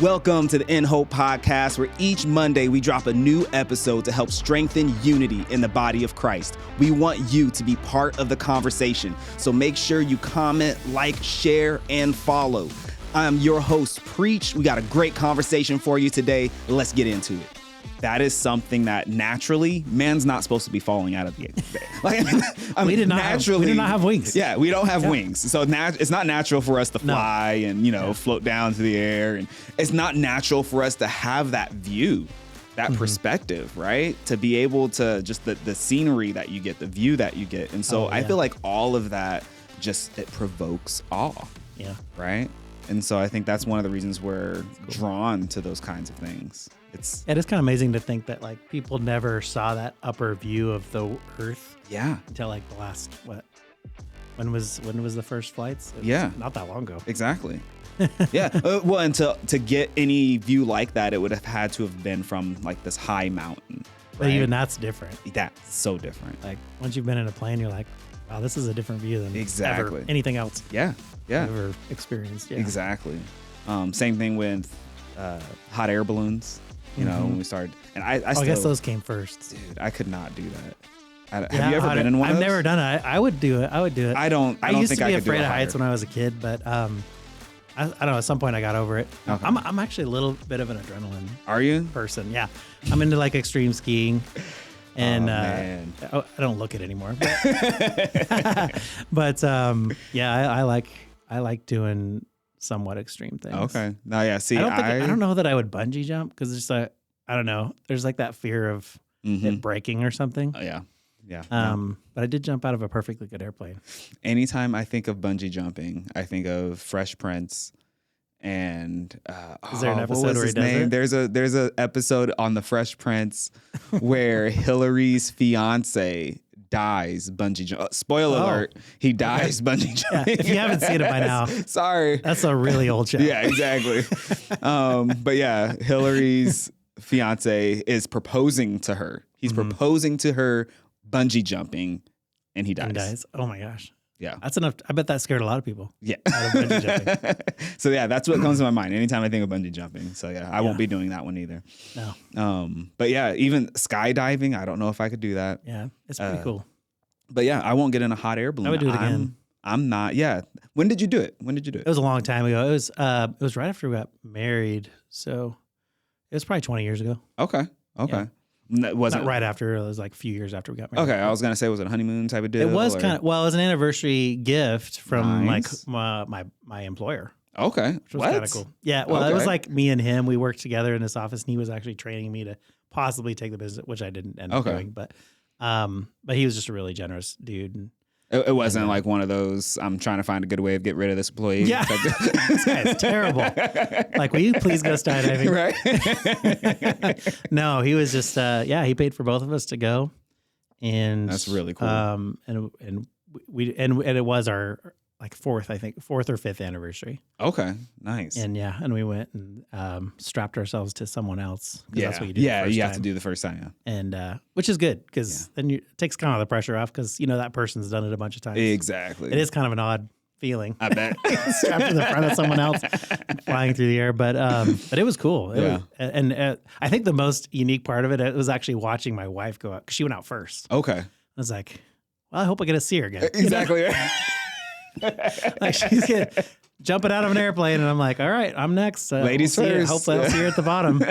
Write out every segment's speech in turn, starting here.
Welcome to the InHope Podcast, where each Monday we drop a new episode to help strengthen unity in the body of Christ. We want you to be part of the conversation, so make sure you comment, like, share, and follow. I'm your host, Preach. We got a great conversation for you today. Let's get into it. That is something that naturally, man's not supposed to be falling out of the air. We did not have wings. Yeah, we don't have wings. So it's not natural for us to fly and, float down to the air. And it's not natural for us to have that view, that perspective, right? To be able to just the scenery that you get, the view that you get. And so I feel like all of that it provokes awe. Yeah. Right? And so I think that's one of the reasons we're drawn to those kinds of things. It is kind of amazing to think that like people never saw that upper view of the Earth. Yeah. Until like the last when was the first flights? Not that long ago. Exactly. Yeah. And to get any view like that, it would have had to have been from like this high mountain. Right? But even that's different. That's so different. Like once you've been in a plane, you're like, wow, this is a different view than ever anything else. Yeah. Yeah. I've ever experienced. Yeah. Exactly. Same thing with hot air balloons. When we started, and I guess those came first. Dude, I could not do that. Have you ever been in one of those? I've never done it. I would do it. I used to be afraid of heights when I was a kid, but I don't know. At some point, I got over it. Okay. I'm actually a little bit of an adrenaline. Person? Yeah, I'm into like extreme skiing, and I don't look it anymore. But I like doing somewhat extreme things. Okay. No, yeah. See, I don't know that I would bungee jump because it's like, I don't know. There's like that fear of it breaking or something. Oh, yeah. Yeah. But I did jump out of a perfectly good airplane. Anytime I think of bungee jumping, I think of Fresh Prince. And is there an episode where he does it? There's a episode on the Fresh Prince where Hillary's fiance dies bungee jump. Spoiler alert, he dies bungee jumping. Yeah, if you haven't seen it by now. Sorry. That's a really old show. Yeah, exactly. But yeah, Hillary's fiance is proposing to her. He's proposing to her bungee jumping and he dies. Oh my gosh. Yeah. That's enough. I bet that scared a lot of people. Yeah. Out of bungee jumping. So yeah, that's what comes to my mind anytime I think of bungee jumping. So yeah, I won't be doing that one either. No. But yeah, even skydiving, I don't know if I could do that. Yeah, it's pretty cool. But yeah, I won't get in a hot air balloon. I would do it again. I'm not. Yeah. When did you do it? It was a long time ago. It was right after we got married. So it was probably 20 years ago. Okay. Yeah. Was Not it right after? It was like a few years after we got married. Okay, I was gonna say, was it a honeymoon type of deal? It was it was an anniversary gift from like my employer. Okay, which was kind of cool. Yeah, well, It was like me and him. We worked together in this office, and he was actually training me to possibly take the business, which I didn't end up doing. But he was just a really generous dude. And, it wasn't like one of those, I'm trying to find a good way of getting rid of this employee. Yeah. This guy's terrible. Like, will you please go skydiving? Right. No, he was just, he paid for both of us to go. And that's really cool. And it was our like fourth or fifth anniversary. Okay. Nice. And we went and strapped ourselves to someone else. Yeah. That's what you do. Yeah. You have to do the first time. Yeah. And, which is good because then it takes kind of the pressure off because, that person's done it a bunch of times. Exactly. It is kind of an odd feeling. I bet. Strapped to the front of someone else flying through the air. But it was cool. I think the most unique part of it was actually watching my wife go out because she went out first. Okay. I was like, well, I hope I get to see her again. Exactly. Like she's jumping out of an airplane, and I'm like, all right, I'm next. Ladies first. Hopefully I'll see her at the bottom.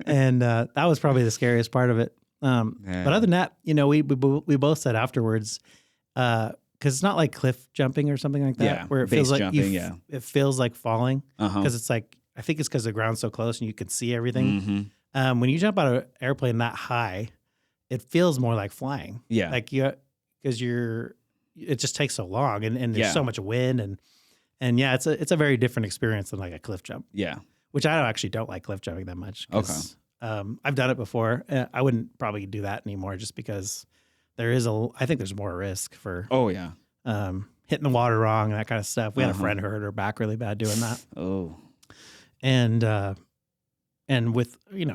And that was probably the scariest part of it. But other than that, we both said afterwards, because it's not like cliff jumping or something like that, where it feels like jumping, it feels like falling. Because it's like, I think it's because the ground's so close and you can see everything. When you jump out of an airplane that high, it feels more like flying. Yeah. Like because it just takes so long and there's so much wind and it's a very different experience than like a cliff jump. Yeah. Which I actually don't like cliff jumping that much. Okay. I've done it before. I wouldn't probably do that anymore just because I think there's more risk for hitting the water wrong and that kind of stuff. We had a friend who hurt her back really bad doing that. Oh. And with, you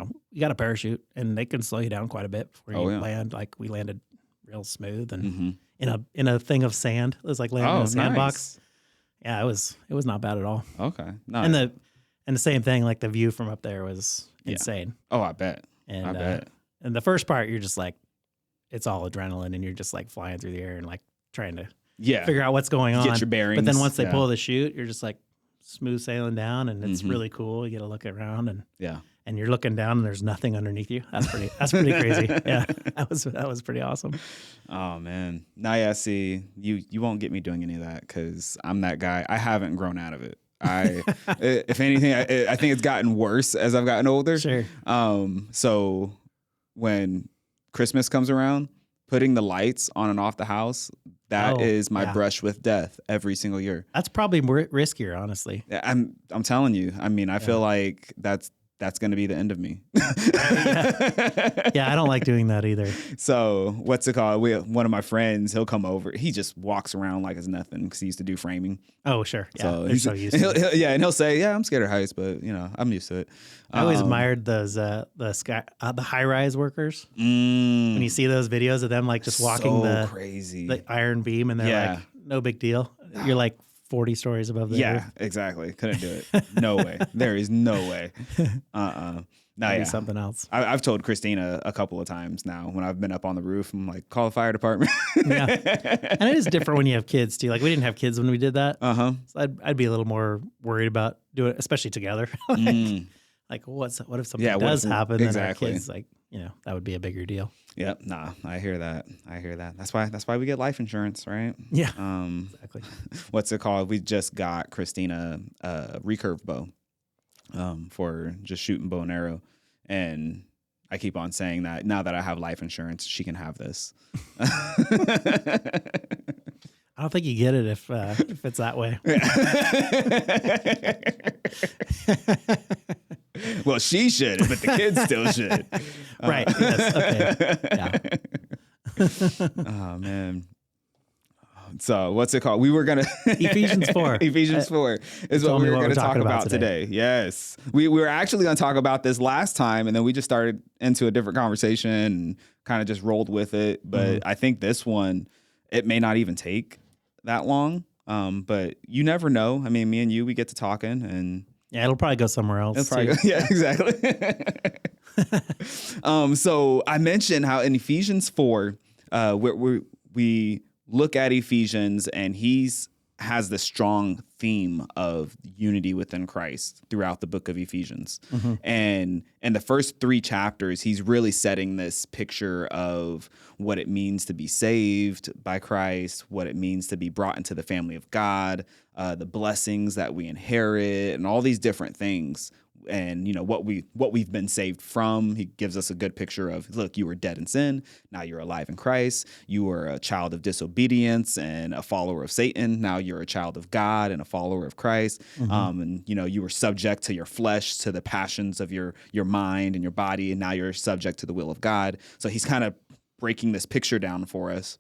got a parachute and they can slow you down quite a bit before you land. Like we landed real smooth and in a thing of sand. It was like landing in a sandbox. Yeah, it was not bad at all. Okay. Nice. And the same thing, like the view from up there was insane. Oh, I bet. And, I bet. And the first part, you're just like, it's all adrenaline and you're just like flying through the air and like trying to figure out what's going on. Get your bearings. But then once they pull the chute, you're just like smooth sailing down and it's really cool. You get to look around and you're looking down and there's nothing underneath you. That's pretty crazy. Yeah. That was pretty awesome. Oh man. Now, yeah, see, you won't get me doing any of that because I'm that guy. I haven't grown out of it. If anything, I think it's gotten worse as I've gotten older. Sure. So when Christmas comes around, putting the lights on and off the house, that is my brush with death every single year. That's probably more riskier, honestly. I'm telling you. I mean, I feel like that's going to be the end of me. Yeah, I don't like doing that either. So what's it called? One of my friends, he'll come over. He just walks around like it's nothing because he used to do framing. Oh, sure. Yeah, so they're so used to it. And he'll say, yeah, I'm scared of heights, but I'm used to it. I always admired those the high-rise workers. When you see those videos of them like just walking the iron beam and they're like, no big deal. You're like 40 stories above the earth. Exactly. Couldn't do it. No way. There is no way. Maybe something else. I've told Christina a couple of times now when I've been up on the roof, I'm like, call the fire department. Yeah. And it is different when you have kids too. Like we didn't have kids when we did that. So I'd be a little more worried about doing it, especially together. Like what if something does happen? Exactly. Then our kids, like, that would be a bigger deal. Yep. Nah, I hear that. That's why we get life insurance, right? Yeah. Exactly. What's it called? We just got Christina a recurve bow for just shooting bow and arrow. And I keep on saying that now that I have life insurance, she can have this. I don't think you get it if it's that way. Well, she should, but the kids still should. Right. Yes. Okay. Yeah. Oh man. So what's it called? We were gonna Ephesians 4. Ephesians 4 is what we were going to talk about today. Yes, we were actually going to talk about this last time, and then we just started into a different conversation and kind of just rolled with it. But I think this one, it may not even take that long. But you never know. I mean, me and you, we get to talking, and it'll probably go somewhere else. Exactly. So I mentioned how in Ephesians 4, we look at Ephesians, and has the strong theme of unity within Christ throughout the book of Ephesians. And in the first 3 chapters, he's really setting this picture of what it means to be saved by Christ, what it means to be brought into the family of God, the blessings that we inherit, and all these different things. And what we've been saved from. He gives us a good picture of, look, you were dead in sin, now you're alive in Christ. You were a child of disobedience and a follower of Satan. Now you're a child of God and a follower of Christ. And you were subject to your flesh, to the passions of your mind and your body, and now you're subject to the will of God. So he's kind of breaking this picture down for us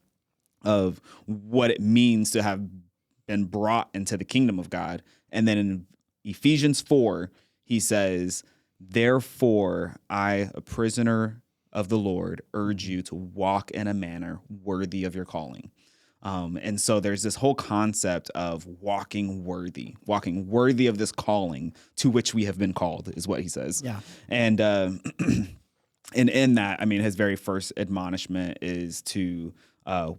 of what it means to have been brought into the kingdom of God. And then in Ephesians 4, he says, therefore, I, a prisoner of the Lord, urge you to walk in a manner worthy of your calling. And so there's this whole concept of walking worthy of this calling to which we have been called, is what he says. Yeah. And in that, I mean, his very first admonishment is to,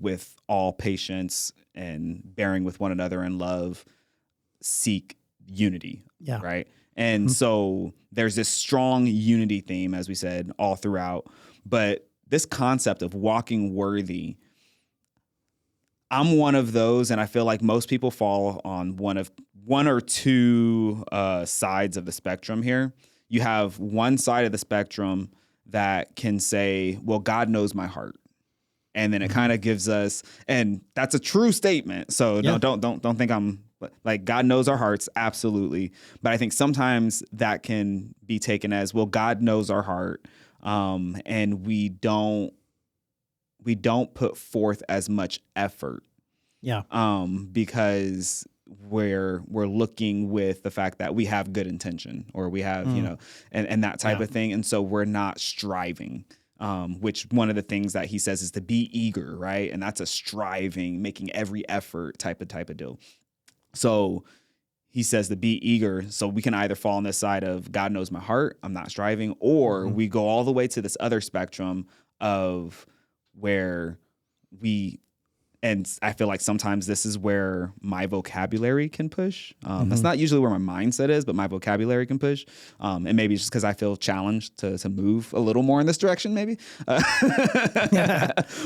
with all patience and bearing with one another in love, seek unity. Yeah. Right. And so there's this strong unity theme, as we said, all throughout. But this concept of walking worthy, I'm one of those, and I feel like most people fall on one or two sides of the spectrum here. You have one side of the spectrum that can say, well, God knows my heart. And then it kind of gives us, and that's a true statement. So don't think I'm like, God knows our hearts. Absolutely. But I think sometimes that can be taken as, well, God knows our heart. And we don't put forth as much effort. Yeah. Because we're looking with the fact that we have good intention, or we have, and that type of thing. And so we're not striving. Which one of the things that he says is to be eager, right? And that's a striving, making every effort type of deal. So he says to be eager. So we can either fall on this side of God knows my heart, I'm not striving, or we go all the way to this other spectrum of where and I feel like sometimes this is where my vocabulary can push. That's not usually where my mindset is, but my vocabulary can push. And maybe it's just because I feel challenged to move a little more in this direction, maybe.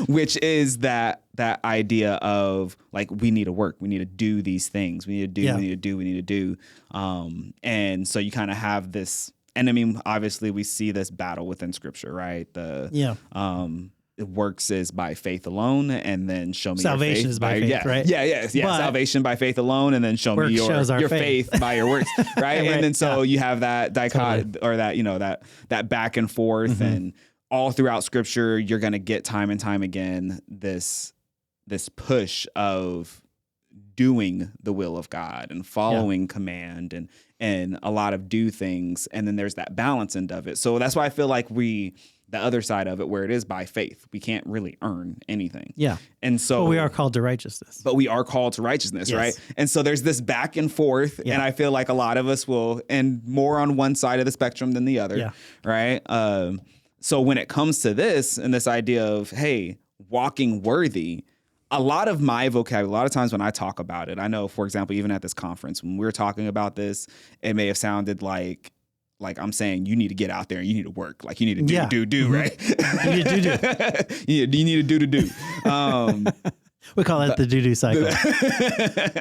Which is that idea of like, we need to work, we need to do these things, we need to do. And so you kind of have this, and I mean, obviously we see this battle within Scripture, right? Works is by faith alone, and then show me salvation your faith is by faith, right? Yeah. But salvation by faith alone, and then show me your faith by your works, right? And then so you have that dichotomy, or that that back and forth, and all throughout Scripture, you're going to get time and time again this push of doing the will of God and following command and a lot of do things, and then there's that balance end of it. So that's why I feel like the other side of it, where it is by faith, we can't really earn anything. Yeah. And so we are called to righteousness. But we are called to righteousness, right? And so there's this back and forth, and I feel like a lot of us will end more on one side of the spectrum than the other, right? So when it comes to this and this idea of, hey, walking worthy, a lot of my vocabulary, a lot of times when I talk about it, I know, for example, even at this conference, when we were talking about this, it may have sounded like I'm saying you need to get out there and you need to work. Like you need to do, right? You need to do. You need to do. We call it the do cycle.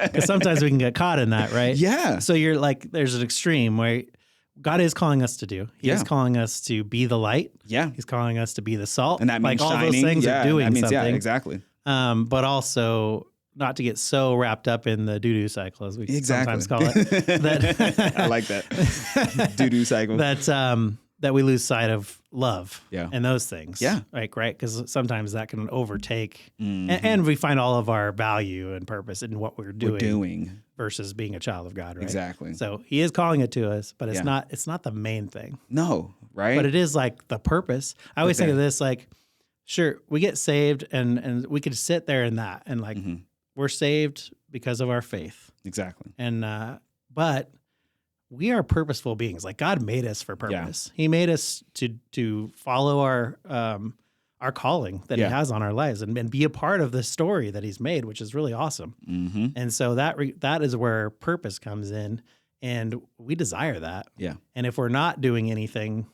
Because sometimes we can get caught in that, right? Yeah. So you're like, there's an extreme where God is calling us to do. He is calling us to be the light. Yeah. He's calling us to be the salt. And that means like shining. All those things are doing that means, something. Yeah, exactly. But also not to get so wrapped up in the doo-doo cycle, as we sometimes call it. That I like that. Doo-doo cycle. That we lose sight of love and those things. Yeah. Right? Because sometimes that can overtake. And we find all of our value and purpose in what we're doing versus being a child of God, right? Exactly. So he is calling it to us, but it's not the main thing. No, right? But it is like the purpose. I always think of this like, sure, we get saved and we could sit there in that and like, we're saved because of our faith. Exactly. And, but we are purposeful beings. Like God made us for purpose. He made us to follow our calling that he has on our lives and be a part of the story that he's made, which is really awesome. And so that is where purpose comes in, and we desire that. Yeah. And if we're not doing anything,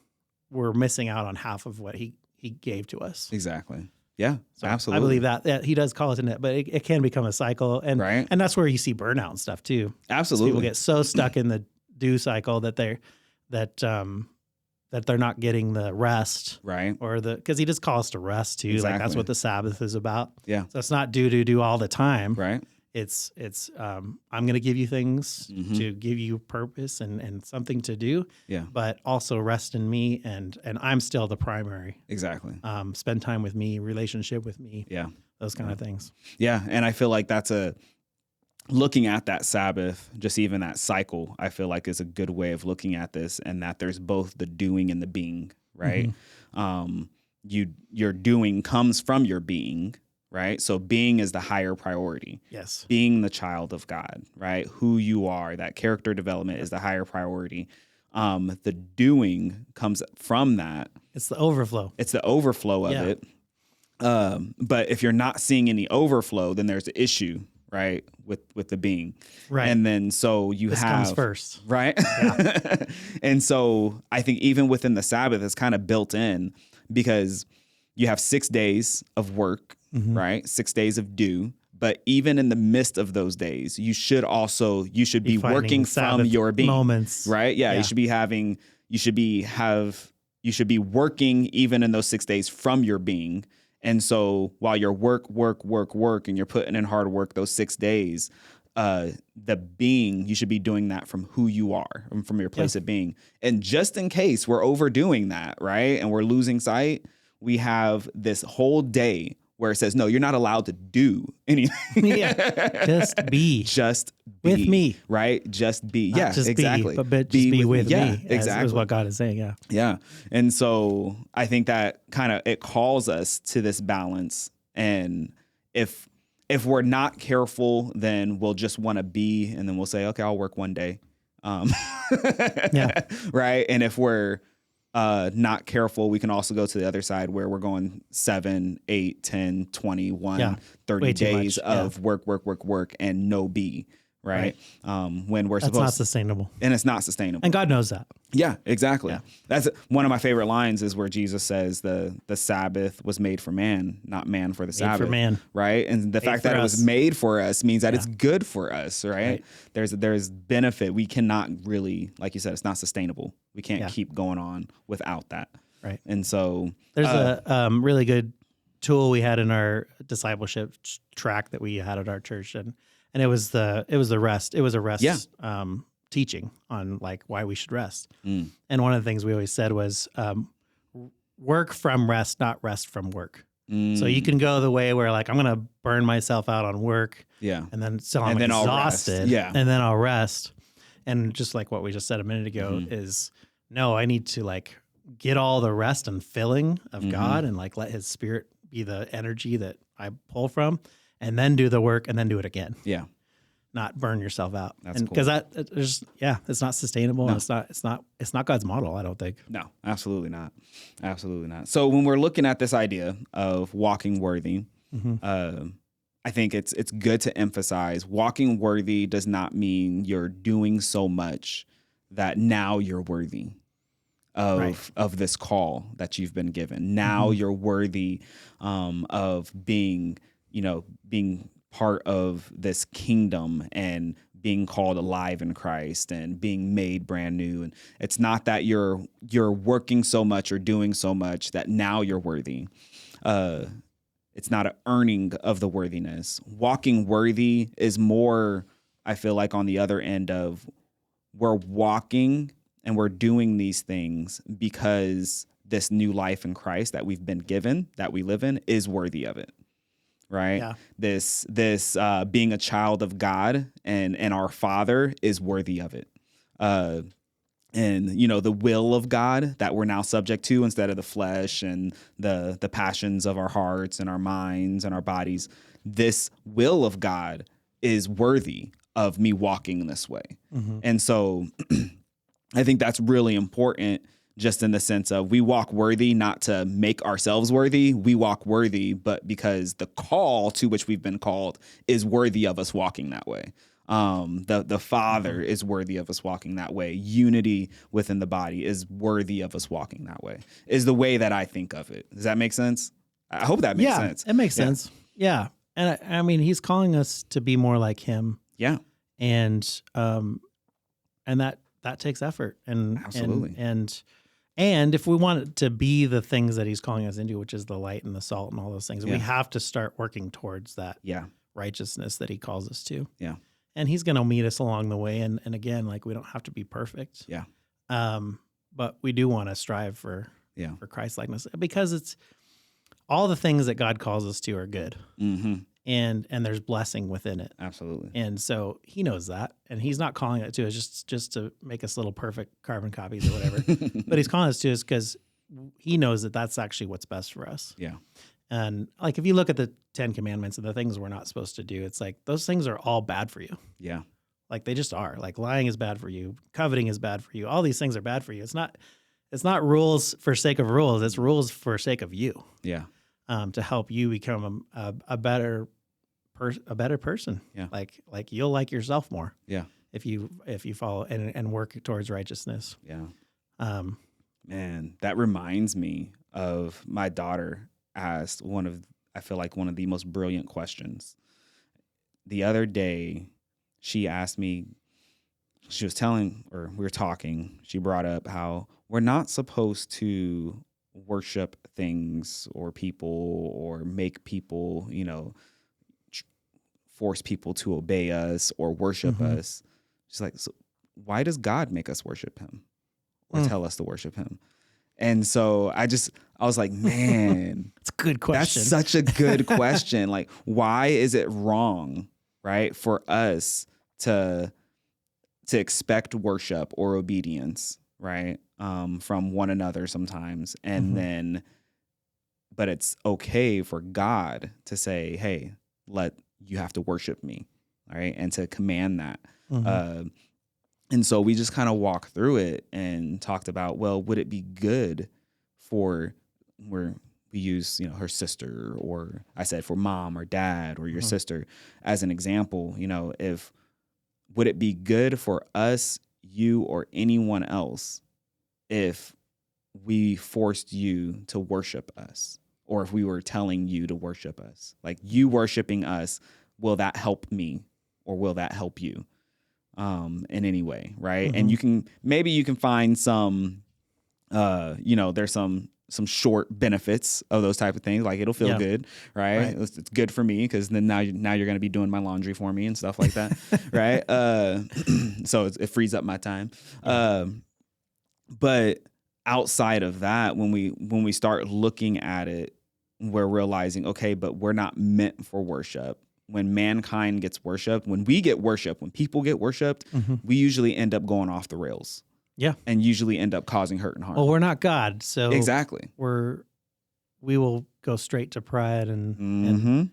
we're missing out on half of what he gave to us. Exactly. Yeah, so absolutely. I believe that he does call it in it, but it can become a cycle, and that's where you see burnout and stuff too. Absolutely, people get so stuck in the do cycle that they're not getting the rest, right? Or because he just calls us to rest too. Exactly. Like that's what the Sabbath is about. Yeah, so it's not do all the time, right? It's I'm going to give you things to give you purpose and something to do. Yeah. But also rest in me and I'm still the primary. Exactly. Spend time with me, relationship with me. Yeah. Those kind of things. Yeah. And I feel like that's looking at that Sabbath, just even that cycle, I feel like is a good way of looking at this, and that there's both the doing and the being, right? Your doing comes from your being. Right. So being is the higher priority. Yes. Being the child of God, right? Who you are, that character development is the higher priority. The doing comes from that. It's the overflow. It's the overflow of it. But if you're not seeing any overflow, then there's an issue, right? With the being. Right. And then so this comes first. Right. Yeah. And so I think even within the Sabbath, it's kind of built in because you have 6 days of work. Right? 6 days of do. But even in the midst of those days, you should be working from your being. Moments. Right? Yeah. You should be working even in those 6 days from your being. And so while you're work, and you're putting in hard work those 6 days, the being, you should be doing that from who you are and from your place of being. And just in case we're overdoing that, right? And we're losing sight, we have this whole day where it says, no, you're not allowed to do anything. Just be. Just be. With me. Right? Just be. Not just exactly. But just be with me. Exactly. Is what God is saying, Yeah. And so I think that it calls us to this balance. And if if we're not careful, then we'll just want to be, and then we'll say, okay, I'll work one day. Right. And if we're not careful, we can also go to the other side where we're going 7, 8, 10, 21, 30 days of work, and no be. Right. When we're That's supposed not sustainable. And it's not sustainable. And God knows that. Yeah, exactly. Yeah. That's one of my favorite lines is where Jesus says the Sabbath was made for man, not man for the Sabbath. For man. Right. And the fact that it was made for us means that it's good for us. Right. There's benefit. We cannot really, like you said, it's not sustainable. We can't keep going on without that. Right. And so there's a really good tool we had in our discipleship track that we had at our church, and it was the rest. It was a rest teaching on like why we should rest. And one of the things we always said was work from rest, not rest from work. So you can go the way where like I'm going to burn myself out on work, and then I'm exhausted, and then I'll rest. And just like what we just said a minute ago is no, I need to like get all the rest and filling of God and like let His Spirit be the energy that I pull from, and then do the work and then do it again. Yeah. Not burn yourself out. That's cool. Because it's not sustainable. No. And it's not God's model, I don't think. No, absolutely not. Absolutely not. So when we're looking at this idea of walking worthy, I think it's good to emphasize walking worthy does not mean you're doing so much that now you're worthy of this call that you've been given. Now you're worthy of being part of this kingdom and being called alive in Christ and being made brand new. And it's not that you're working so much or doing so much that now you're worthy. It's not an earning of the worthiness. Walking worthy is more, I feel like, on the other end of we're walking and we're doing these things because this new life in Christ that we've been given, that we live in, is worthy of it. Right. Yeah. This being a child of God and our Father is worthy of it. And the will of God that we're now subject to instead of the flesh and the passions of our hearts and our minds and our bodies. This will of God is worthy of me walking this way. And so I think that's really important, just in the sense of we walk worthy, not to make ourselves worthy. We walk worthy, but because the call to which we've been called is worthy of us walking that way. The Father is worthy of us walking that way. Unity within the body is worthy of us walking that way, is the way that I think of it. Does that make sense? I hope that makes sense. It makes sense. Yeah. And I mean, He's calling us to be more like Him. Yeah. And that takes effort. And absolutely. And if we want it to be the things that He's calling us into, which is the light and the salt and all those things, we have to start working towards that righteousness that He calls us to. Yeah. And He's going to meet us along the way. And again, like we don't have to be perfect. Yeah. But we do want to strive for Christ-likeness, because it's all the things that God calls us to are good. And there's blessing within it. Absolutely. And so He knows that, and He's not calling it to us just to make us little perfect carbon copies or whatever, but He's calling us to us because He knows that that's actually what's best for us. Yeah. And like, if you look at the 10 Commandments and the things we're not supposed to do, it's like those things are all bad for you. Yeah. Like they just are. Like lying is bad for you. Coveting is bad for you. All these things are bad for you. It's not rules for sake of rules. It's rules for sake of you. Yeah. To help you become a better person. Yeah. Like you'll like yourself more. Yeah. If you follow and work towards righteousness. Yeah. Man, that reminds me of my daughter asked one of the most brilliant questions. The other day, she asked me, she was telling, or we were talking, she brought up how we're not supposed to worship things or people or make people, force people to obey us or worship us. She's like, so why does God make us worship Him or tell us to worship Him? And so I was like, man, it's a good question. That's such a good question. Like, why is it wrong, right, for us to expect worship or obedience, right, from one another sometimes, and but it's okay for God to say, hey, let you have to worship me, all right, and to command that. Mm-hmm. And so we just kind of walked through it and talked about, well, would it be good for where we use, her sister, or I said for mom or dad or your sister as an example, would it be good for us, you, or anyone else if we forced you to worship us, or if we were telling you to worship us? Like, you worshiping us, will that help me, or will that help you in any way, right? And you can find some, there's some short benefits of those type of things. Like, it'll feel good, right? It's good for me because then now you're going to be doing my laundry for me and stuff like that, right? So it frees up my time. But outside of that, when we start looking at it, we're realizing, okay, but we're not meant for worship. When mankind gets worshiped, when we get worshiped, when people get worshiped, we usually end up going off the rails. Yeah. And usually end up causing hurt and harm. Well, we're not God, so exactly. We will go straight to pride and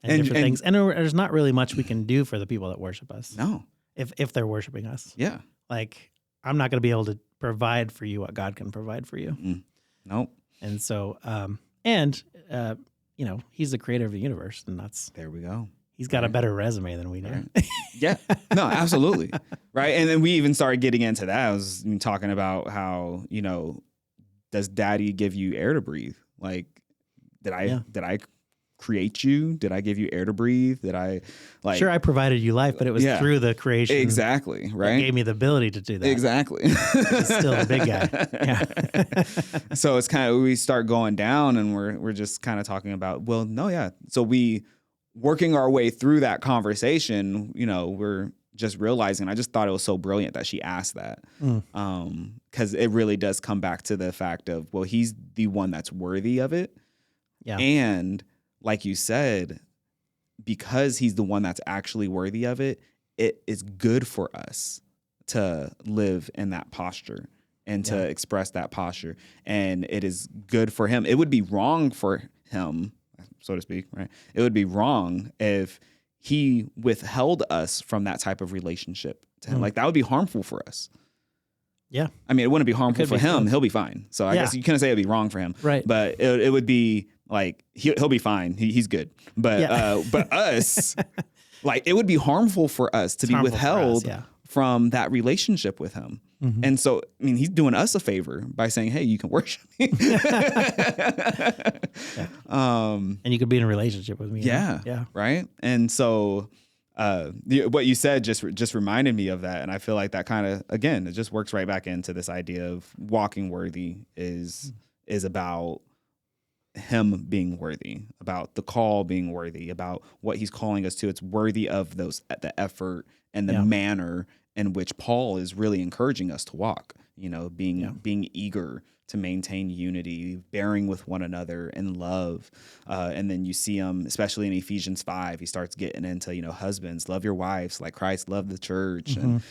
different things. And there's not really much we can do for the people that worship us. No. If they're worshiping us. Yeah. Like, I'm not going to be able to provide for you what God can provide for you. Nope. And so, he's the creator of the universe, and there we go. He's got a better resume than we do. Right. Yeah. No, absolutely. Right. And then we even started getting into that. I was talking about how, does daddy give you air to breathe? Like, did I create you? Did I give you air to breathe? Did I Sure, I provided you life, but it was through the creation. Exactly. Right. That gave me the ability to do that. Exactly. He's still the big guy. Yeah. So it's kind of, we start going down and we're just kind of talking about, well, no, yeah. So we working our way through that conversation, we're just realizing, I just thought it was so brilliant that she asked that. Because it really does come back to the fact of, well, he's the one that's worthy of it. Yeah. And like you said, because he's the one that's actually worthy of it, it is good for us to live in that posture and to express that posture. And it is good for him. It would be wrong for him, so to speak, right? It would be wrong if he withheld us from that type of relationship to him. Like, that would be harmful for us. Yeah. I mean, it wouldn't be harmful for him. He'll be fine. So I guess you couldn't say it'd be wrong for him. Right. But it would be like, he'll be fine. He's good. But but us, like, it would be harmful for us to be withheld from that relationship with him. And so, I mean, he's doing us a favor by saying, hey, you can worship me. And you could be in a relationship with me. Yeah. Yeah. Right. And so what you said just reminded me of that. And I feel like that kind of, again, it just works right back into this idea of walking worthy is about him being worthy, about the call being worthy, about what he's calling us to. It's worthy of the effort and the manner in which Paul is really encouraging us to walk, being eager to maintain unity, bearing with one another in love. And then you see him, especially in Ephesians 5, he starts getting into, husbands, love your wives like Christ loved the church. And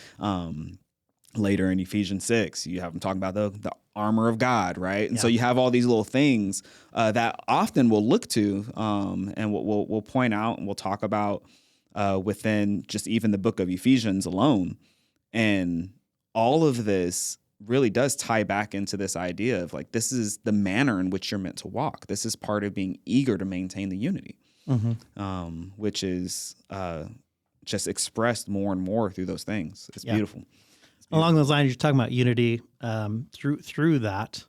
later in Ephesians 6, you have him talking about the armor of God, right? And so you have all these little things that often we'll look to and we'll point out and we'll talk about within just even the book of Ephesians alone. And all of this really does tie back into this idea of, like, this is the manner in which you're meant to walk. This is part of being eager to maintain the unity, which is just expressed more and more through those things. It's beautiful. Along those lines, you're talking about unity through that.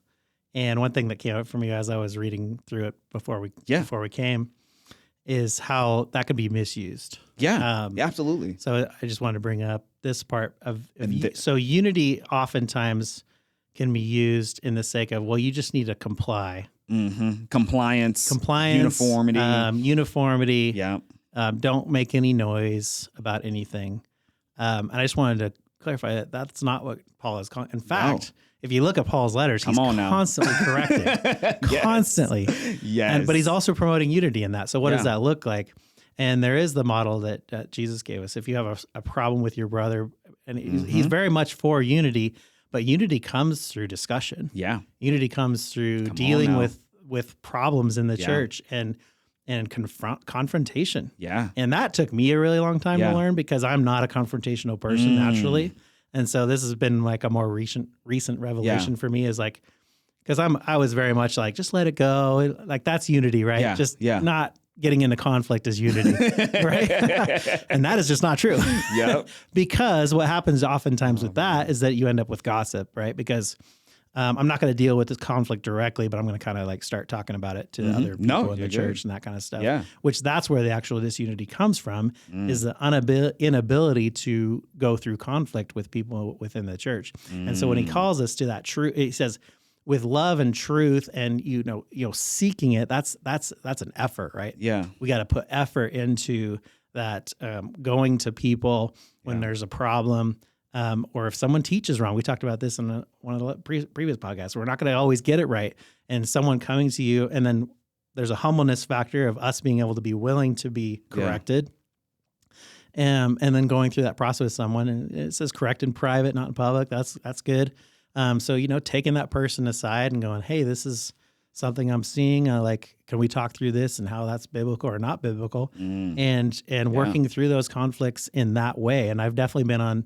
And one thing that came up for me as I was reading through it before we came is how that could be misused. Yeah, absolutely. So I just wanted to bring up this part of so unity oftentimes can be used in the sake of, well, you just need to comply. Compliance, uniformity. Yeah. Don't make any noise about anything. And I just wanted to clarify that that's not what Paul is calling. In fact, if you look at Paul's letters, he's constantly correcting. Constantly. Yes. But he's also promoting unity in that. So what does that look like? And there is the model that Jesus gave us. If you have a problem with your brother, and he's very much for unity, but unity comes through discussion. Yeah. Unity comes through dealing with problems in the church. And and confrontation. Yeah. And that took me a really long time to learn because I'm not a confrontational person naturally. And so this has been like a more recent revelation for me, is like, because I was very much like, just let it go. Like that's unity, right? Yeah. Just not getting into conflict is unity, right? And that is just not true. Yep. Because what happens oftentimes with that is that you end up with gossip, right? Because I'm not going to deal with this conflict directly, but I'm going to kind of like start talking about it to other people in the church and that kind of stuff. Yeah. Which that's where the actual disunity comes from, is the inability to go through conflict with people within the church. And so when he calls us to that truth, he says, with love and truth, and you know, seeking it. That's an effort, right? Yeah. We got to put effort into that, going to people when there's a problem. Or if someone teaches wrong. We talked about this in one of the previous podcasts. We're not going to always get it right. And someone coming to you, and then there's a humbleness factor of us being able to be willing to be corrected. And then going through that process with someone, and it says correct in private, not in public. That's good. So, taking that person aside and going, hey, this is something I'm seeing, like, can we talk through this and how that's biblical or not biblical? And working through those conflicts in that way. And I've definitely been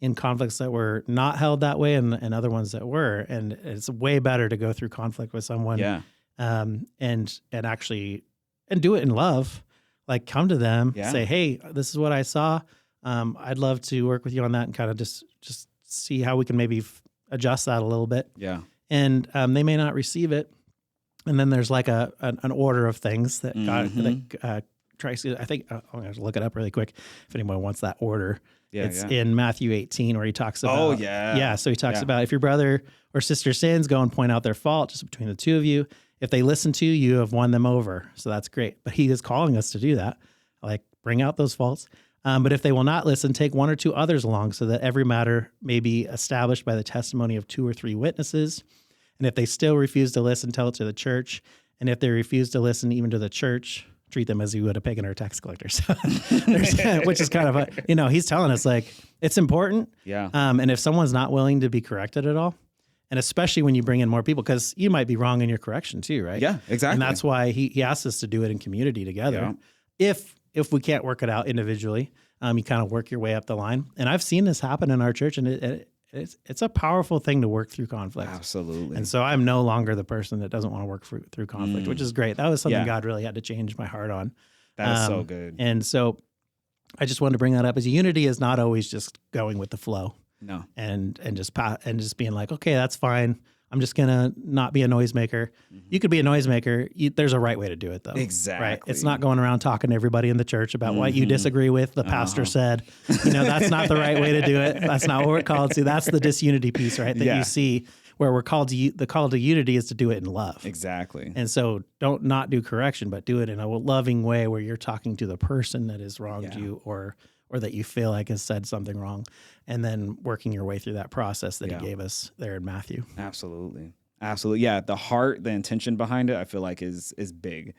in conflicts that were not held that way, and other ones that were. And it's way better to go through conflict with someone, and actually do it in love. Like, come to them, say, hey, this is what I saw. I'd love to work with you on that, and kind of just see how we can maybe adjust that a little bit. Yeah. And they may not receive it. And then there's like an order of things that God tries to, I think, I'm going to look it up really quick if anyone wants that order. It's in Matthew 18 where he talks about, so he talks about, if your brother or sister sins, go and point out their fault just between the two of you. If they listen to you, you have won them over. So that's great. But he is calling us to do that. Like, bring out those faults. But if they will not listen, take one or two others along, so that every matter may be established by the testimony of 2 or 3 witnesses. And if they still refuse to listen, tell it to the church. And if they refuse to listen even to the church, treat them as you would a pagan or a tax collector. So which is kind of he's telling us, like, it's important. Yeah. And if someone's not willing to be corrected at all, and especially when you bring in more people, because you might be wrong in your correction too, right? Yeah, exactly. And that's why he asks us to do it in community together. Yeah. If we can't work it out individually, you kind of work your way up the line. And I've seen this happen in our church, and it's a powerful thing to work through conflict. Absolutely. And so I'm no longer the person that doesn't want to work through conflict, which is great. That was something God really had to change my heart on. That is so good. And so I just wanted to bring that up, as unity is not always just going with the flow. No. And just being like, okay, that's fine. I'm just going to not be a noisemaker. You could be a noisemaker. There's a right way to do it, though. Exactly. Right? It's not going around talking to everybody in the church about what you disagree with. The pastor said, that's not the right way to do it. That's not what we're called to. That's the disunity piece, right? That you see where we're called to, the call to unity is to do it in love. Exactly. And so don't not do correction, but do it in a loving way where you're talking to the person that has wronged you or that you feel like has said something wrong, and then working your way through that process that he gave us there in Matthew. Absolutely. Absolutely. Yeah. The heart, the intention behind it, I feel like is big,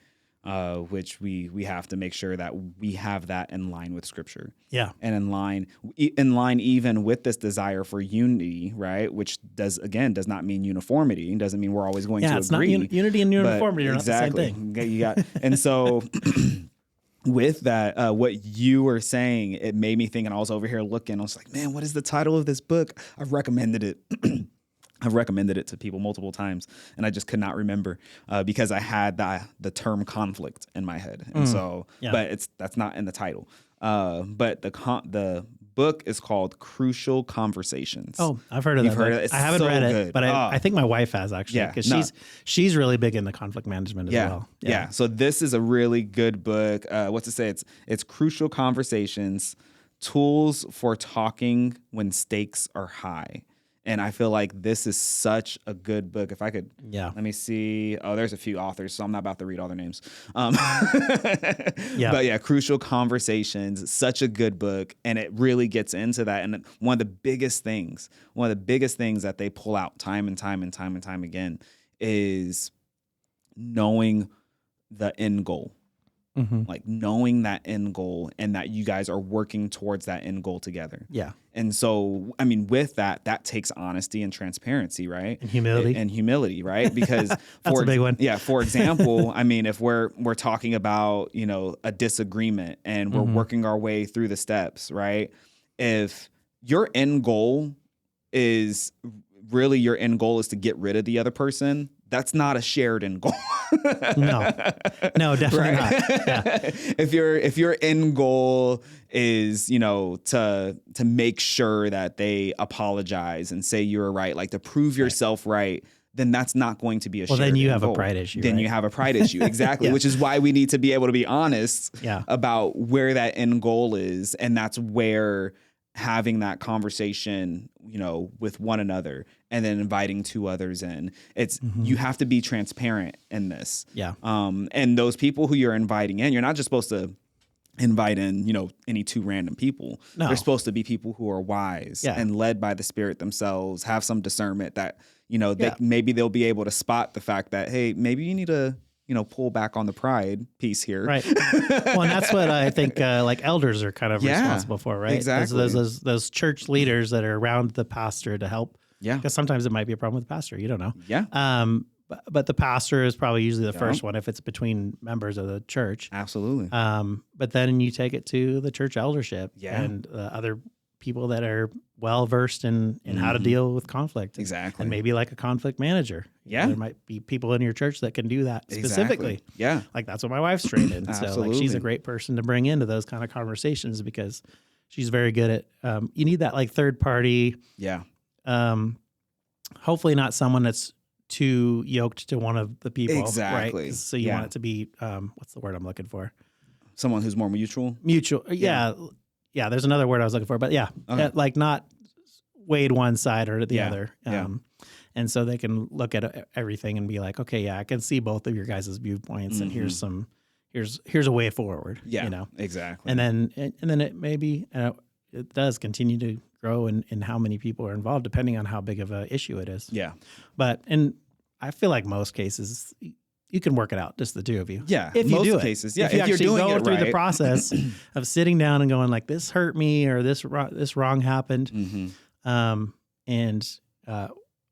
which we have to make sure that we have that in line with Scripture. Yeah. And in line even with this desire for unity, right? Which does not mean uniformity. It doesn't mean we're always going to agree. It's not unity and uniformity are not the same thing. You got, and so with that, what you were saying, it made me think, and I was over here looking, I was like, man, what is the title of this book? I've recommended it. I've recommended it to people multiple times, and I just could not remember because I had the term conflict in my head. And but that's not in the title. But the book is called Crucial Conversations. Oh, I've heard of that. You've heard of it? I haven't read it, but I think my wife has, actually, because she's really big into conflict management as well. Yeah. So this is a really good book. What's it say? It's Crucial Conversations, Tools for Talking When Stakes Are High. And I feel like this is such a good book. If I could, let me see. Oh, there's a few authors, so I'm not about to read all their names. But yeah, Crucial Conversations, such a good book, and it really gets into that. And one of the biggest things that they pull out time and time again is knowing the end goal. like knowing that end goal and that you guys are working towards that end goal together. Yeah. And so, I mean, with that takes honesty and transparency, right? And humility. And humility, right? Because that's a big one. Yeah. For example, I mean, if we're talking about, you know, a disagreement and we're working our way through the steps, right? If your end goal is to get rid of the other person, that's not a shared end goal. No, definitely not. Yeah. If your end goal is, you know, to make sure that they apologize and say you're right, like to prove yourself right, then that's not going to be a shared then you end have goal. a pride issue. Then right? you have a pride issue. Exactly. Yeah. Which is why we need to be able to be honest about where that end goal is. And that's where having that conversation, you know, with one another and then inviting two others in. It's you have to be transparent in this. Yeah. And those people who you're inviting in, you're not just supposed to invite in, you know, any two random people. No. They're supposed to be people who are wise and led by the Spirit themselves, have some discernment that, you know, maybe they'll be able to spot the fact that, hey, maybe you need to, you know, pull back on the pride piece here. Right. Well, and that's what I think like elders are kind of responsible for, right? Exactly. Those church leaders that are around the pastor to help. Yeah. Because sometimes it might be a problem with the pastor. You don't know. Yeah. But the pastor is probably usually the first one if it's between members of the church. Absolutely. But then you take it to the church eldership and other people that are well versed in how to deal with conflict. Exactly. And maybe like a conflict manager. Yeah. There might be people in your church that can do that specifically. Exactly. Yeah. Like that's what my wife's trained in. So Absolutely. like she's a great person to bring into those kind of conversations because she's very good at you need that like third party. Yeah. Hopefully not someone that's too yoked to one of the people. Exactly. Right? So you want it to be what's the word I'm looking for? Someone who's more mutual. Mutual. Yeah. There's another word I was looking for, but like not weighed one side or the other. And so they can look at everything and be like, okay, I can see both of your guys' viewpoints, and here's a way forward. Yeah, you know, exactly. And then it maybe it does continue to grow in how many people are involved, depending on how big of an issue it is. Yeah, but I feel like most cases you can work it out, just the two of you. Yeah, if you most do it. cases. Yeah, if you're doing go it through right. the process of sitting down and going like, this hurt me or this wrong happened.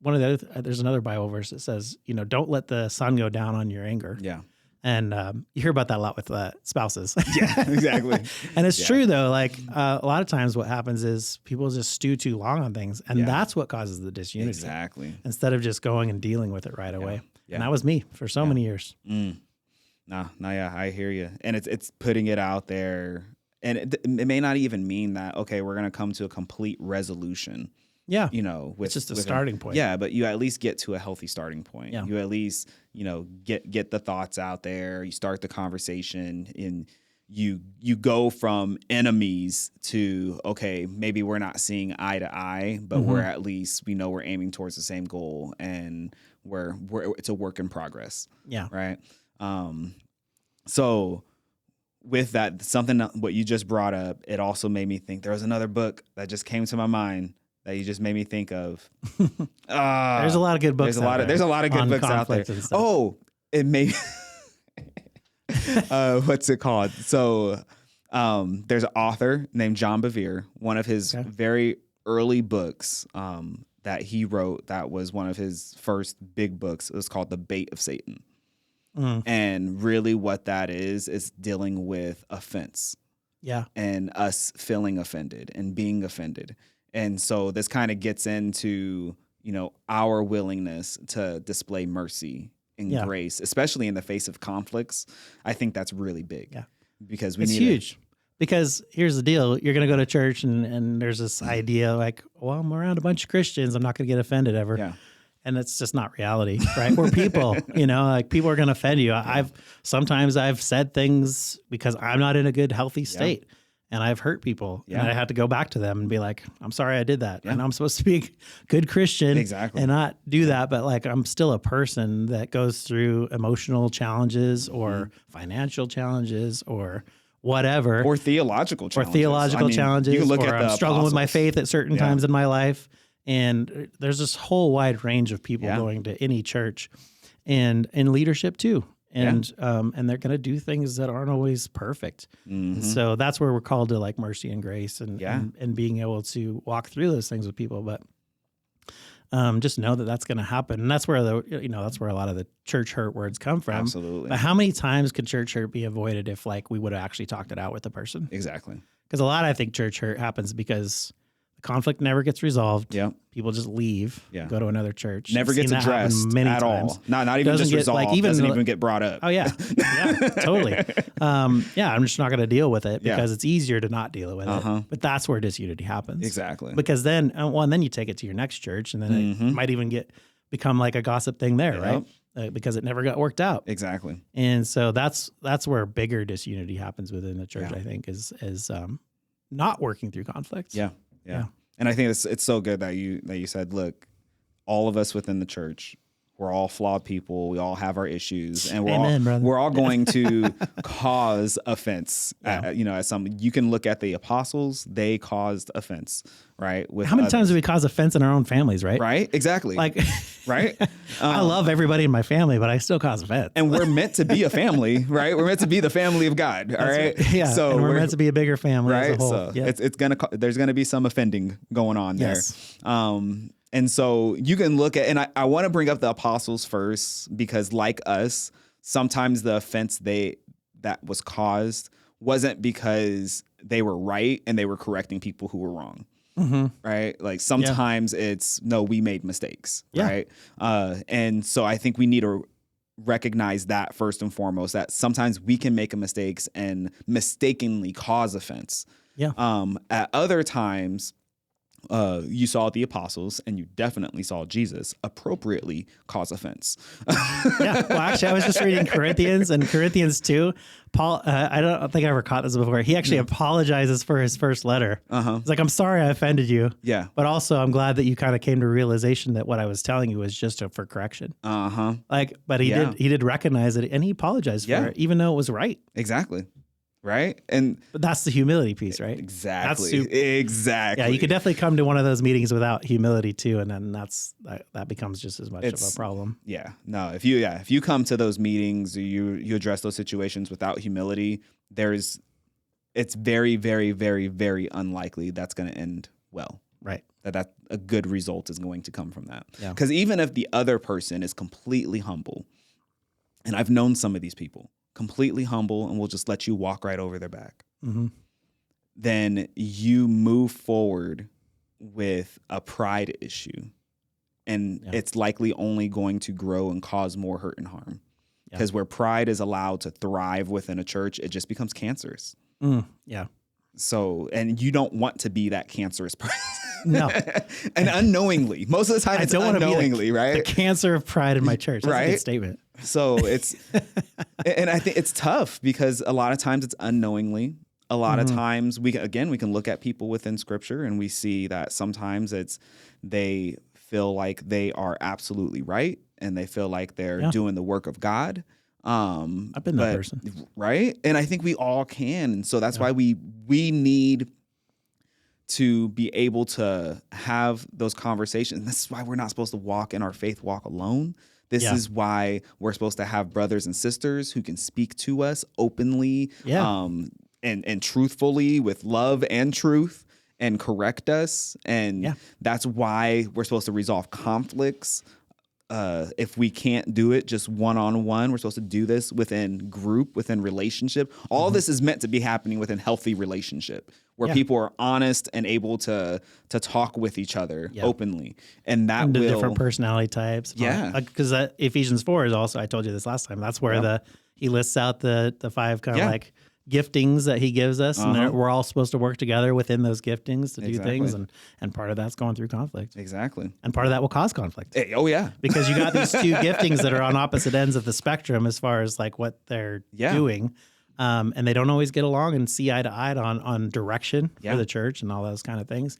One of the other, there's another Bible verse that says, you know, don't let the sun go down on your anger. Yeah. And you hear about that a lot with spouses. Yeah, exactly. And it's true though. Like a lot of times what happens is people just stew too long on things, and that's what causes the disunity. Exactly. Instead of just going and dealing with it right away. Yeah. And that was me for so many years. Yeah, I hear you. And it's putting it out there, and it may not even mean that, okay, we're going to come to a complete resolution. Yeah. You know, it's just a starting point. Yeah, but you at least get to a healthy starting point. Yeah. You at least, you know, get the thoughts out there. You start the conversation, and you go from enemies to, okay, maybe we're not seeing eye to eye, but we're at least, we know we're aiming towards the same goal, and we're it's a work in progress. Yeah. Right. So with that, what you just brought up, it also made me think there was another book that just came to my mind that you just made me think of. There's a lot of good books. There's a lot of good books out there. Oh, it may. What's it called? So, there's an author named John Bevere. One of his very early books that he wrote, that was one of his first big books. It was called The Bait of Satan. And really, what that is dealing with offense. Yeah, and us feeling offended and being offended. And so this kind of gets into, you know, our willingness to display mercy and grace, especially in the face of conflicts. I think that's really big. Yeah. Because it's huge. Because here's the deal. You're going to go to church and there's this idea like, well, I'm around a bunch of Christians. I'm not going to get offended ever. Yeah. And it's just not reality, right? We're people, you know, like people are going to offend you. Sometimes I've said things because I'm not in a good, healthy state. And I've hurt people, and I had to go back to them and be like, I'm sorry I did that. And I'm supposed to be a good Christian and not do that. But like, I'm still a person that goes through emotional challenges or financial challenges or whatever. Or theological challenges. You can look at I'm struggling with my faith at certain times in my life. And there's this whole wide range of people going to any church and in leadership too. and they're going to do things that aren't always perfect. Mm-hmm. So that's where we're called to like mercy and grace and being able to walk through those things with people. But just know that that's going to happen. And that's where that's where a lot of the church hurt words come from. Absolutely. But how many times could church hurt be avoided if like we would have actually talked it out with the person? Exactly. Because a lot, I think, church hurt happens because the conflict never gets resolved. Yeah. People just leave, go to another church. Never gets addressed at all. Not even just resolved. Doesn't even get brought up. Oh, yeah. Yeah, totally. I'm just not going to deal with it because it's easier to not deal with it. But that's where disunity happens. Exactly. Because then, and then you take it to your next church, and then it might even become like a gossip thing there, right? Because it never got worked out. Exactly. And so that's where bigger disunity happens within the church, I think, is not working through conflicts. Yeah. And I think it's so good that you said, look, all of us within the church, we're all flawed people. We all have our issues, and we're all going to cause offense. As some, you can look at the apostles; they caused offense, right? How many times do we cause offense in our own families, right? Right, exactly. Like, right. I love everybody in my family, but I still cause offense. And we're meant to be a family, right? We're meant to be the family of God. All right. Yeah. So and we're meant to be a bigger family, right? As a whole. So there's gonna be some offending going on there. Yes. And so you can look at, and I want to bring up the apostles first, because like us, sometimes the offense that was caused wasn't because they were right and they were correcting people who were wrong. Mm-hmm. Right? Like sometimes it's, no, we made mistakes. Right? And so I think we need to recognize that first and foremost, that sometimes we can make mistakes and mistakenly cause offense. Yeah. At other times, you saw the apostles, and you definitely saw Jesus appropriately cause offense. Yeah. Well, actually, I was just reading Corinthians, and Corinthians 2, Paul, I don't think I ever caught this before. He actually apologizes for his first letter. He's like, I'm sorry I offended you. Yeah. But also, I'm glad that you kind of came to realization that what I was telling you was just for correction. But he did recognize it, and he apologized for it, even though it was right. Exactly. Right. But that's the humility piece, right? Exactly. Exactly. Yeah. You could definitely come to one of those meetings without humility too. And then that becomes just as much of a problem. Yeah. No, if you come to those meetings, or you address those situations without humility, it's very, very, very, very unlikely that's going to end well. Right. That a good result is going to come from that. Yeah. Because even if the other person is completely humble, and I've known some of these people, completely humble, and will just let you walk right over their back, then you move forward with a pride issue, and it's likely only going to grow and cause more hurt and harm. Because where pride is allowed to thrive within a church, it just becomes cancerous. Yeah. So, and you don't want to be that cancerous person. No. And unknowingly, most of the time, it's unknowingly, right? The cancer of pride in my church. That's a good statement. So it's, and I think it's tough because a lot of times it's unknowingly. A lot of times we can look at people within Scripture, and we see that sometimes they feel like they are absolutely right, and they feel like they're doing the work of God. I've been that person, right? And I think we all can, and so that's why we need to be able to have those conversations. This is why we're not supposed to walk in our faith walk alone. This is why we're supposed to have brothers and sisters who can speak to us openly and truthfully, with love and truth, and correct us. And that's why we're supposed to resolve conflicts. If we can't do it just one-on-one, we're supposed to do this within group, within relationship. All this is meant to be happening within healthy relationship, where people are honest and able to talk with each other openly. And that the different personality types. Because Ephesians 4 is also, I told you this last time, that's where he lists out the 5 kind of like giftings that he gives us, and we're all supposed to work together within those giftings to do things, and part of that's going through conflict. Exactly. And part of that will cause conflict. Oh yeah. Because you got these 2 giftings that are on opposite ends of the spectrum as far as like what they're doing. And they don't always get along and see eye to eye on direction for the church and all those kind of things.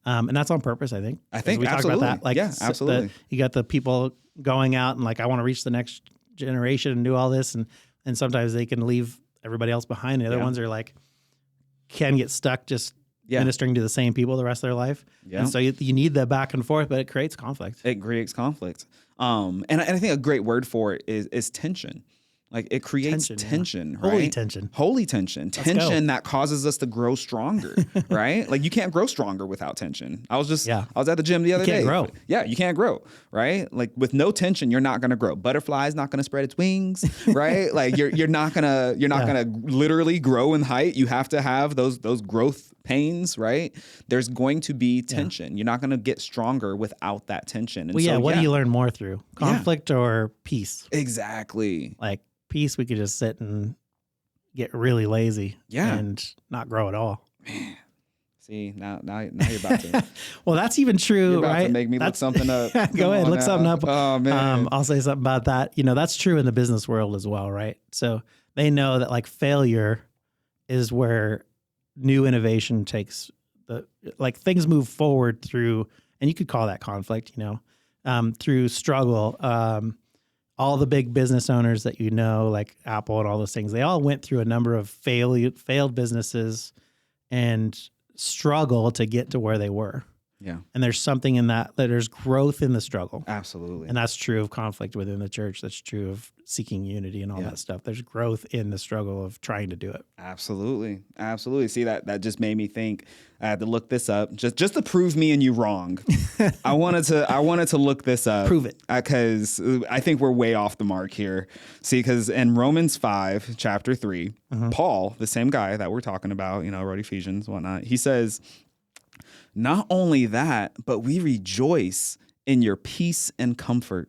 And that's on purpose, I think. We talk about that. Like, absolutely. You got the people going out and like, I want to reach the next generation and do all this. And sometimes they can leave everybody else behind. The other ones are like, can get stuck just ministering to the same people the rest of their life. Yeah. And so you need the back and forth, but it creates conflict. It creates conflict. And I think a great word for it is tension. Like it creates tension, right? Holy tension. Holy tension. Tension that causes us to grow stronger, right? Like you can't grow stronger without tension. I was at the gym the other day. You can't grow. Yeah, you can't grow, right? Like with no tension, you're not going to grow. Butterfly's not going to spread its wings, right? Like you're not going to literally grow in height. You have to have those growth pains, right? There's going to be tension. You're not going to get stronger without that tension. And what do you learn more through? Conflict or peace? Exactly. Like peace, we could just sit and get really lazy and not grow at all. Man. See, now you're about to. Well, that's even true, you're about right? to make me look something up. Go ahead, look something up. Oh, man. I'll say something about that. That's true in the business world as well, right? So they know that like failure is where new innovation takes things move forward through, and you could call that conflict, through struggle. All the big business owners that like Apple and all those things, they all went through a number of failed businesses and struggle to get to where they were. Yeah. And there's something in that there's growth in the struggle. Absolutely. And that's true of conflict within the church. That's true of seeking unity and all that stuff. There's growth in the struggle of trying to do it. Absolutely. Absolutely. See, that just made me think. I had to look this up just to prove me and you wrong. I wanted to look this up. Prove it. Because I think we're way off the mark here. See, because in Romans 5, chapter 3, Paul, the same guy that we're talking about, wrote Ephesians, whatnot, he says, not only that, but we rejoice in your peace and comfort,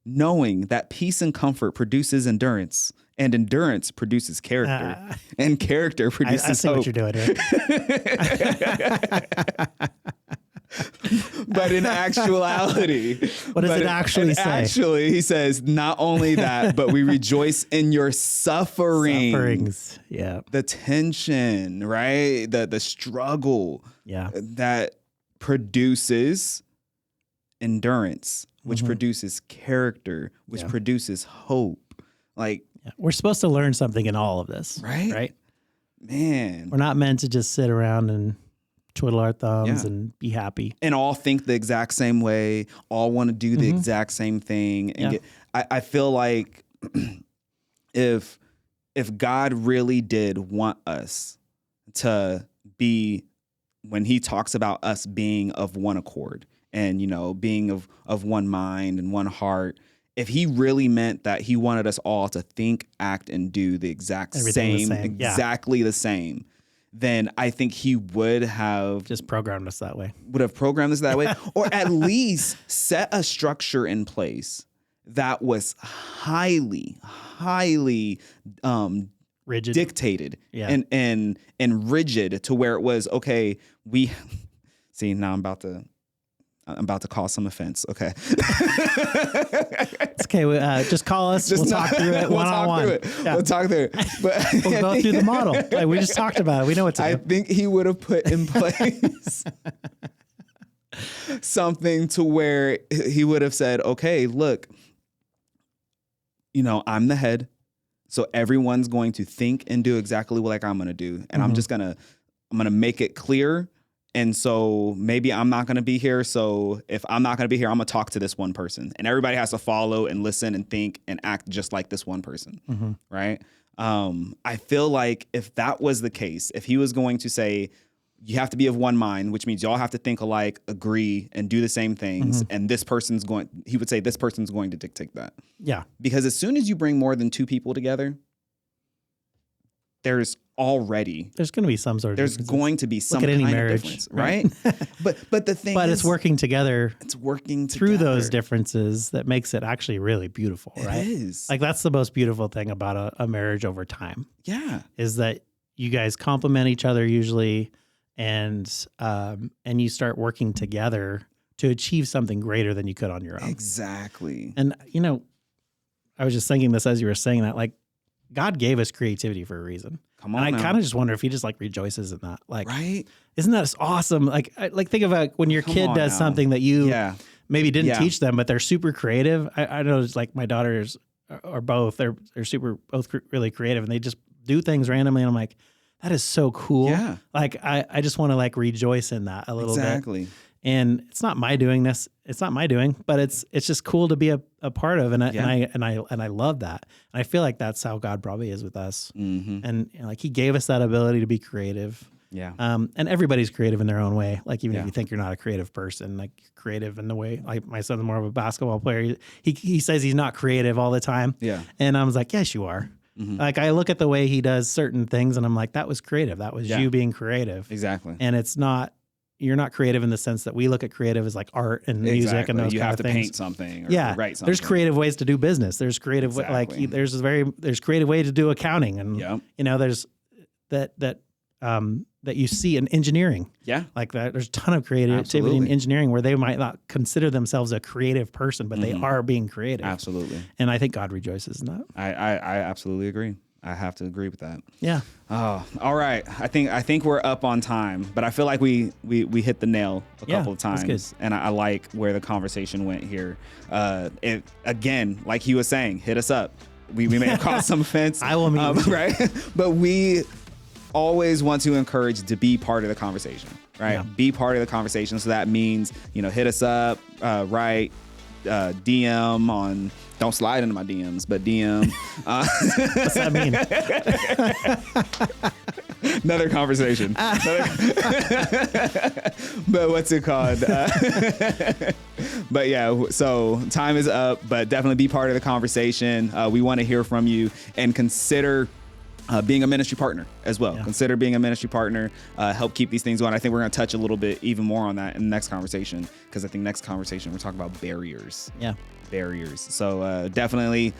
knowing that peace and comfort produces endurance, and endurance produces character, and character produces I see hope. what you're doing here. But in actuality, what does it actually say? Actually, he says, not only that, but we rejoice in your sufferings. Yeah. The tension, right? The struggle. Yeah. That produces endurance, which produces character, which produces hope. Like, we're supposed to learn something in all of this. Right? Man. We're not meant to just sit around and twiddle our thumbs and be happy. And all think the exact same way, all want to do the exact same thing. And I feel like if God really did want us to be, when he talks about us being of one accord and, being of one mind and one heart, if he really meant that he wanted us all to think, act, and do the exact same, exactly the same, then I think he would have just programmed us that way. Or at least set a structure in place that was highly rigid, dictated, and rigid to where it was okay. We see now. I'm about to cause some offense. Okay. It's okay. Just call us. We'll talk through it one-on-one. We'll talk through it. But we'll go through the model. Like we just talked about it. We know what to do. I think he would have put in place something to where he would have said, okay, look, I'm the head. So everyone's going to think and do exactly like I'm going to do. And I'm going to make it clear. And so maybe I'm not going to be here. So if I'm not going to be here, I'm going to talk to this one person. And everybody has to follow and listen and think and act just like this one person. Right? I feel like if that was the case, if he was going to say, you have to be of one mind, which means y'all have to think alike, agree, and do the same things. And he would say this person's going to dictate that. Yeah. Because as soon as you bring more than two people together, there's going to be some sort of kind marriage, of difference, right? but the thing is, it's working together. It's working through those differences that makes it actually really beautiful, right? It is. Like that's the most beautiful thing about a marriage over time. Yeah. Is that you guys complement each other usually, and you start working together to achieve something greater than you could on your own. Exactly. And I was just thinking this as you were saying that, like, God gave us creativity for a reason. Come on. And I kind of just wonder if he just like rejoices in that. Like, right? Isn't that awesome? Like think about when your kid does something that you maybe didn't teach them, but they're super creative. I know it's like my daughters are both, they're both really creative, and they just do things randomly. And I'm like, that is so cool. Yeah. Like, I just want to like rejoice in that a little bit. And it's not my doing this. It's not my doing, but it's just cool to be a part of. And I love that. And I feel like that's how God probably is with us. Mm-hmm. And like he gave us that ability to be creative. Yeah. And everybody's creative in their own way. Like even if you think you're not a creative person, like you're creative in the way, like my son's more of a basketball player. He says he's not creative all the time. Yeah. And I was like, yes, you are. Mm-hmm. Like I look at the way he does certain things and I'm like, that was creative. That was you being creative. Exactly. And you're not creative in the sense that we look at creative as like art and music and those kind of things. You have to paint something or write something. There's creative ways to do business. There's creative there's creative way to do accounting, and you know there's that you see in engineering. Yeah. Like that there's a ton of creativity in engineering where they might not consider themselves a creative person, but they are being creative. Absolutely. And I think God rejoices in that. I absolutely agree. I have to agree with that. Yeah. Oh, all right. I think we're up on time, but I feel like we hit the nail a couple of times, that's good. And I like where the conversation went here. Again, like he was saying, hit us up. We may have caused some offense. I will meet right? But we always want to encourage to be part of the conversation, right? Yeah. Be part of the conversation. So that means, hit us up, write, DM on. Don't slide into my DMs, but DM. What's that mean? Another conversation. But what's it called? But yeah, so time is up, but definitely be part of the conversation. We want to hear from you and consider being a ministry partner as well. Yeah. Consider being a ministry partner. Help keep these things going. I think we're going to touch a little bit even more on that in the next conversation, because I think next conversation we're talking about barriers. Yeah. Barriers. So definitely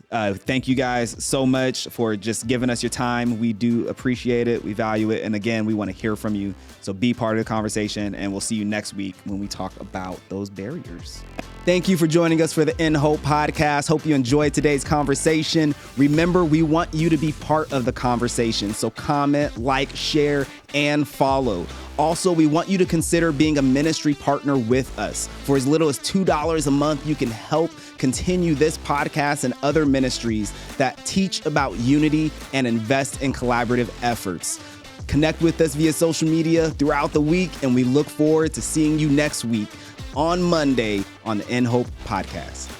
thank you guys so much for just giving us your time. We do appreciate it. We value it. And again, we want to hear from you. So be part of the conversation, and we'll see you next week when we talk about those barriers. Thank you for joining us for the InHope Podcast. Hope you enjoyed today's conversation. Remember, we want you to be part of the conversation. So comment, like, share, and follow. Also, we want you to consider being a ministry partner with us. For as little as $2 a month, you can help continue this podcast and other ministries that teach about unity and invest in collaborative efforts. Connect with us via social media throughout the week, and we look forward to seeing you next week on Monday on the InHope Podcast.